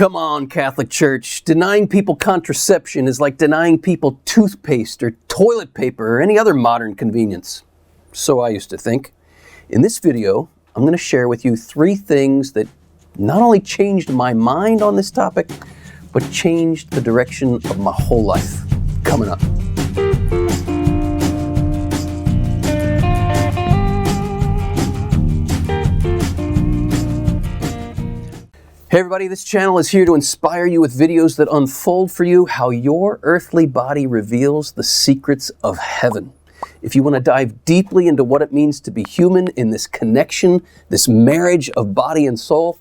Come on, Catholic Church. Denying people contraception is like denying people toothpaste or toilet paper or any other modern convenience. So I used to think. In this video, I'm going to share with you 3 things that not only changed my mind on this topic, but changed the direction of my whole life. Coming up. Hey everybody, this channel is here to inspire you with videos that unfold for you how your earthly body reveals the secrets of heaven. If you want to dive deeply into what it means to be human in this connection, this marriage of body and soul,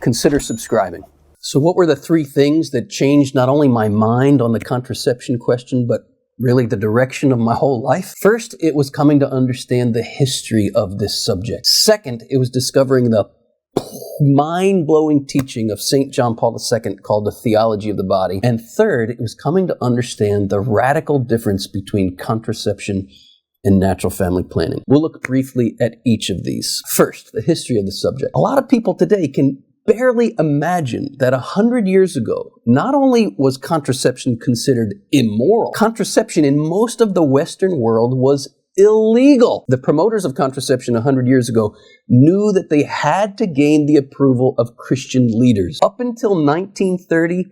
consider subscribing. So what were the 3 things that changed not only my mind on the contraception question, but really the direction of my whole life? First, it was coming to understand the history of this subject. Second, it was discovering the mind-blowing teaching of St. John Paul II called the theology of the body. And third, it was coming to understand the radical difference between contraception and natural family planning. We'll look briefly at each of these. First, the history of the subject. A lot of people today can barely imagine that 100 years ago, not only was contraception considered immoral, contraception in most of the Western world was illegal. The promoters of contraception 100 years ago knew that they had to gain the approval of Christian leaders. Up until 1930,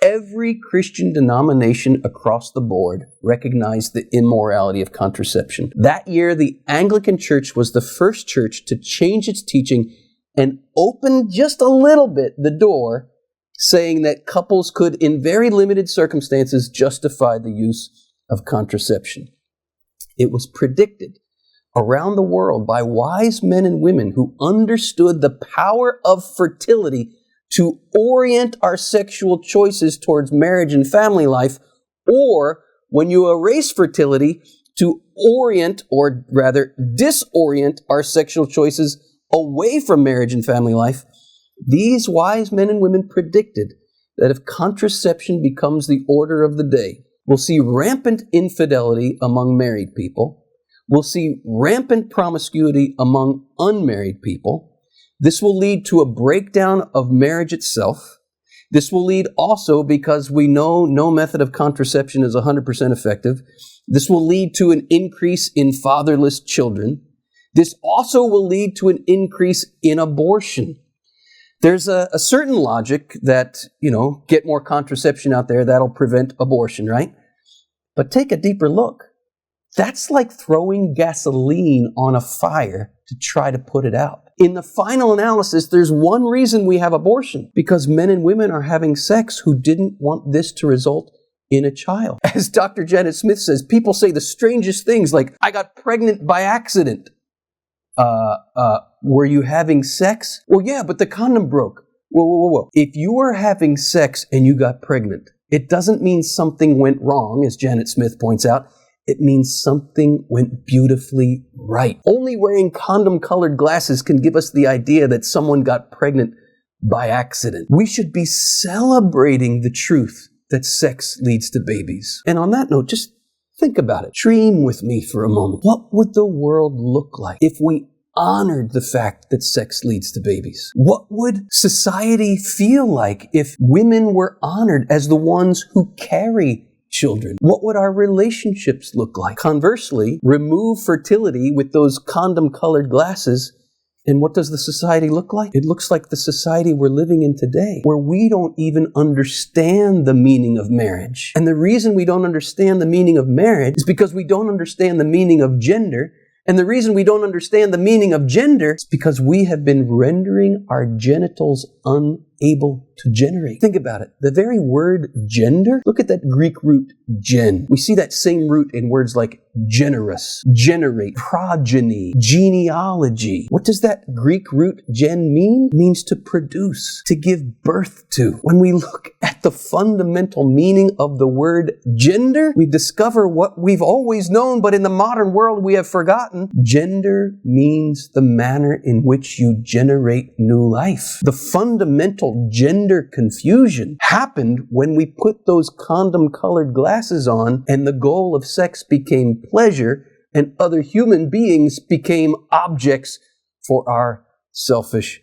every Christian denomination across the board recognized the immorality of contraception. That year, the Anglican Church was the first church to change its teaching and open just a little bit the door, saying that couples could, in very limited circumstances, justify the use of contraception. It was predicted around the world by wise men and women who understood the power of fertility to orient our sexual choices towards marriage and family life, or when you erase fertility, to orient, or rather disorient, our sexual choices away from marriage and family life. These wise men and women predicted that if contraception becomes the order of the day, we'll see rampant infidelity among married people. We'll see rampant promiscuity among unmarried people. This will lead to a breakdown of marriage itself. This will lead also, because we know no method of contraception is 100% effective, this will lead to an increase in fatherless children. This also will lead to an increase in abortion. There's a certain logic that, get more contraception out there, that'll prevent abortion, right? But take a deeper look. That's like throwing gasoline on a fire to try to put it out. In the final analysis, there's one reason we have abortion, because men and women are having sex who didn't want this to result in a child. As Dr. Janet Smith says, people say the strangest things like, I got pregnant by accident. Were you having sex? Well, yeah, but the condom broke. Whoa. If you were having sex and you got pregnant, it doesn't mean something went wrong, as Janet Smith points out. It means something went beautifully right. Only wearing condom-colored glasses can give us the idea that someone got pregnant by accident. We should be celebrating the truth that sex leads to babies. And on that note, just think about it. Dream with me for a moment. What would the world look like if we honored the fact that sex leads to babies? What would society feel like if women were honored as the ones who carry children? What would our relationships look like? Conversely, remove fertility with those condom-colored glasses, and what does the society look like? It looks like the society we're living in today, where we don't even understand the meaning of marriage. And the reason we don't understand the meaning of marriage is because we don't understand the meaning of gender. And the reason we don't understand the meaning of gender is because we have been rendering our genitals unable to generate. Think about it. The very word gender, look at that Greek root gen. We see that same root in words like generous, generate, progeny, genealogy. What does that Greek root gen mean? It means to produce, to give birth to. When we look at the fundamental meaning of the word gender, we discover what we've always known, but in the modern world we have forgotten. Gender means the manner in which you generate new life. The fundamental gender confusion happened when we put those condom-colored glasses on and the goal of sex became pleasure and other human beings became objects for our selfish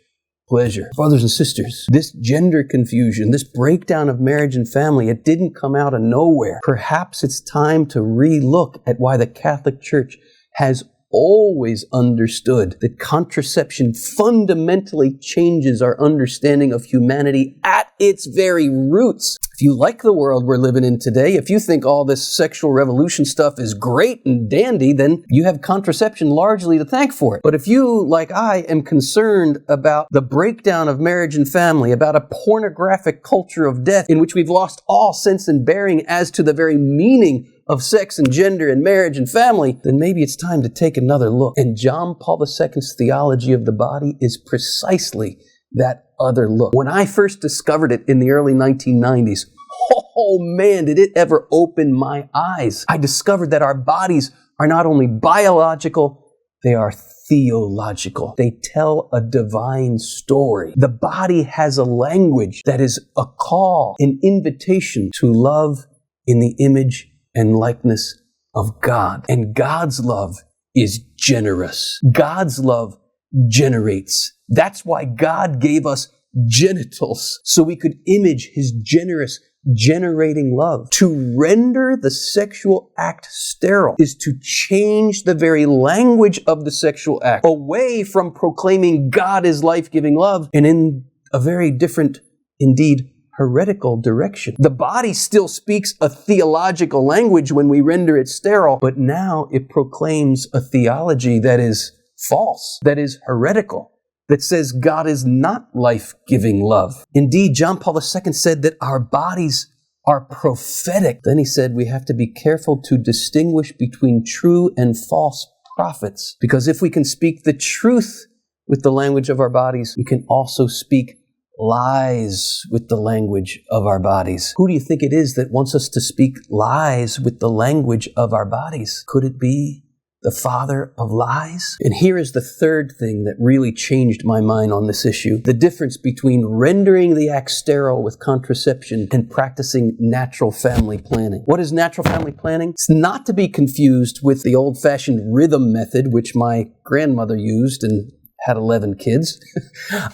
pleasure. Brothers and sisters, this gender confusion, this breakdown of marriage and family, it didn't come out of nowhere. Perhaps it's time to re-look at why the Catholic Church has always understood that contraception fundamentally changes our understanding of humanity at its very roots. If you like the world we're living in today, if you think all this sexual revolution stuff is great and dandy, then you have contraception largely to thank for it. But if you, like I, am concerned about the breakdown of marriage and family, about a pornographic culture of death in which we've lost all sense and bearing as to the very meaning of sex and gender and marriage and family, then maybe it's time to take another look. And John Paul II's theology of the body is precisely that other look. When I first discovered it in the early 1990s, oh man, did it ever open my eyes. I discovered that our bodies are not only biological, they are theological. They tell a divine story. The body has a language that is a call, an invitation to love in the image and likeness of God. And God's love is generous. God's love generates. That's why God gave us genitals, so we could image His generous, generating love. To render the sexual act sterile is to change the very language of the sexual act away from proclaiming God is life-giving love and in a very different, indeed, heretical direction. The body still speaks a theological language when we render it sterile, but now it proclaims a theology that is false, that is heretical, that says God is not life-giving love. Indeed, John Paul II said that our bodies are prophetic. Then he said we have to be careful to distinguish between true and false prophets, because if we can speak the truth with the language of our bodies, we can also speak lies with the language of our bodies. Who do you think it is that wants us to speak lies with the language of our bodies? Could it be the father of lies? And here is the third thing that really changed my mind on this issue. The difference between rendering the act sterile with contraception and practicing natural family planning. What is natural family planning? It's not to be confused with the old-fashioned rhythm method, which my grandmother used and had 11 kids.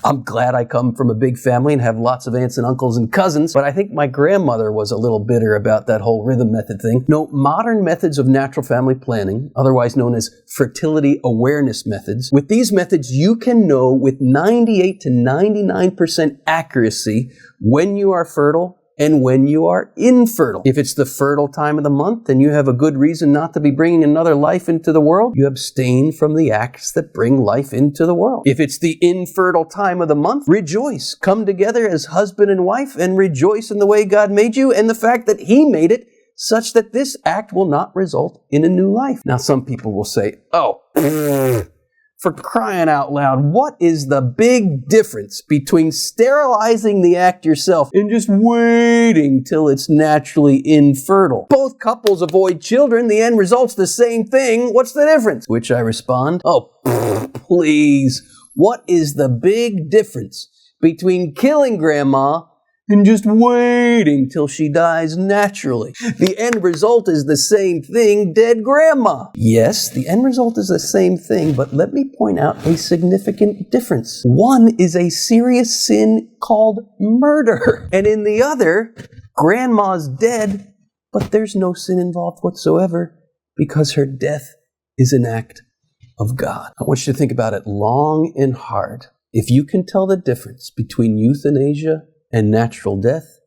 I'm glad I come from a big family and have lots of aunts and uncles and cousins, but I think my grandmother was a little bitter about that whole rhythm method thing. No, modern methods of natural family planning, otherwise known as fertility awareness methods, with these methods you can know with 98 to 99% accuracy when you are fertile and when you are infertile. If it's the fertile time of the month, then you have a good reason not to be bringing another life into the world. You abstain from the acts that bring life into the world. If it's the infertile time of the month, rejoice. Come together as husband and wife and rejoice in the way God made you and the fact that He made it such that this act will not result in a new life. Now, some people will say, oh, for crying out loud, what is the big difference between sterilizing the act yourself and just waiting till it's naturally infertile? Both couples avoid children. The end result's the same thing. What's the difference? Which I respond, oh, please. What is the big difference between killing grandma and just waiting till she dies naturally? The end result is the same thing, dead grandma. Yes, the end result is the same thing, but let me point out a significant difference. One is a serious sin called murder, and in the other, grandma's dead, but there's no sin involved whatsoever because her death is an act of God. I want you to think about it long and hard. If you can tell the difference between euthanasia and natural death,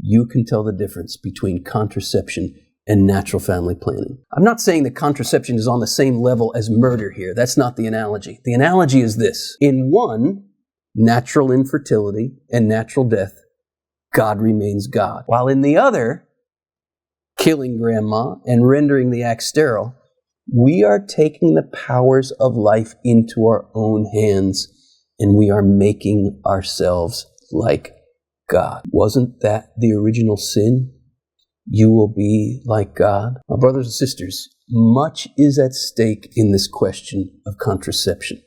you can tell the difference between contraception and natural family planning. I'm not saying that contraception is on the same level as murder here. That's not the analogy. The analogy is this. In one, natural infertility and natural death, God remains God. While in the other, killing grandma and rendering the act sterile, we are taking the powers of life into our own hands and we are making ourselves like God. Wasn't that the original sin? You will be like God. My brothers and sisters, much is at stake in this question of contraception.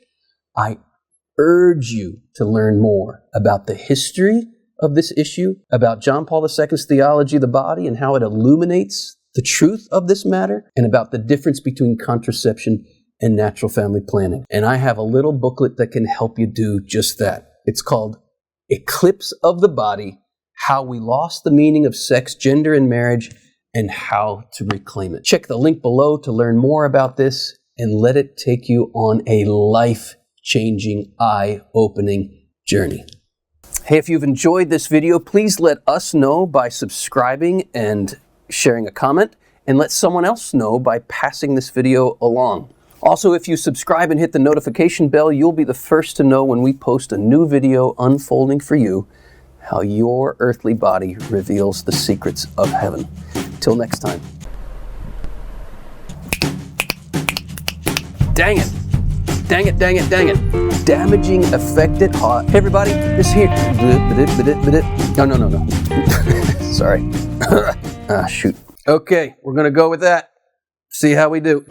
I urge you to learn more about the history of this issue, about John Paul II's theology of the body and how it illuminates the truth of this matter, and about the difference between contraception and natural family planning. And I have a little booklet that can help you do just that. It's called Eclipse of the Body, How We Lost the Meaning of Sex, Gender, and Marriage, and How to Reclaim It. Check the link below to learn more about this and let it take you on a life-changing, eye-opening journey. Hey, if you've enjoyed this video, please let us know by subscribing and sharing a comment, and let someone else know by passing this video along. Also, if you subscribe and hit the notification bell, you'll be the first to know when we post a new video unfolding for you how your earthly body reveals the secrets of heaven. Till next time. Dang it. Dang it, dang it, dang it. Damaging affected heart. Hey everybody, this here. No. Sorry. Shoot. Okay, we're gonna go with that. See how we do.